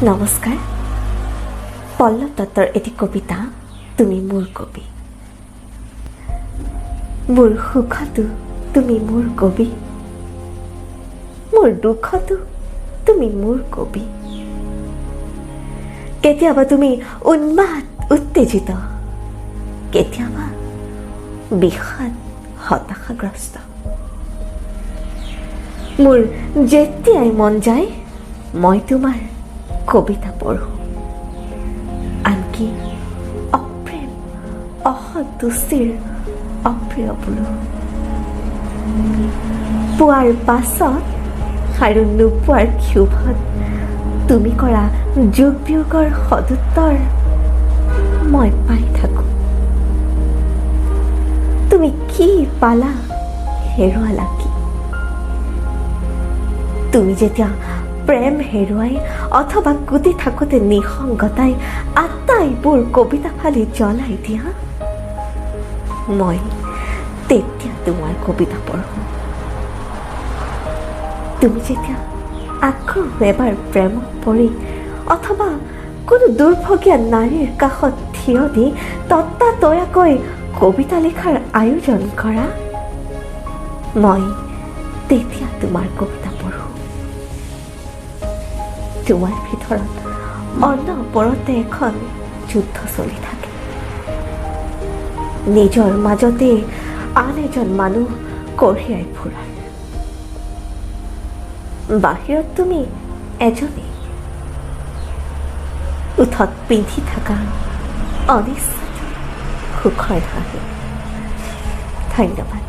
নমস্কাৰ। পল্লৱ দত্তৰ এটি কবিতা, তুমি মোৰ কবি। মোৰ সুখতো তুমি মোৰ কবি, মোৰ দুখতো তুমি মোৰ কবি। কেতিয়াবা তুমি উন্মাদ উত্তেজিত, কেতিয়াবা বিষাদ হতাশাগ্ৰস্ত। মোৰ যেতিয়াই মন যায় মই তোমাৰ কবিতা পঢ়ো, আনকি অপ্ৰেম অসন্তুষ্টিৰ অপ্ৰিয়বোৰো। পোৱাৰ পাছত আৰু নোপোৱাৰ ক্ষোভত তুমি কৰা যোগ বিয়োগৰ সদুত্তৰ মই পাই থাকো। তুমি কি পালা, হেৰুৱালা কি? তুমি যেতিয়া প্ৰেম হেৰুৱাই অথবা কুটি থাকোঁতে নিসংগতাই আটাইবোৰ কবিতা ফালি জ্বলাই দিয়া, মই তেতিয়া তোমাৰ কবিতা পঢ়ো। তুমি যেতিয়া আকৌ এবাৰ প্ৰেমত পৰি অথবা কোনো দুৰ্ভগীয়া নাৰীৰ কাষত থিয় দি ততাতৈয়াকৈ কবিতা লিখাৰ আয়োজন কৰা, মই তেতিয়া তোমাৰ কবিতা পঢ়ো। তোমাৰ ভিতৰত অনবৰতে এখন যুদ্ধ চলি থাকে। নিজৰ মাজতে আন এজন মানুহ কঢ়িয়াই ফুৰাৰ। বাহিৰত তুমি এজনেই, ওঠত পিন্ধি থকা অনিশ্চিত সুখৰ হাঁহি। ধন্যবাদ।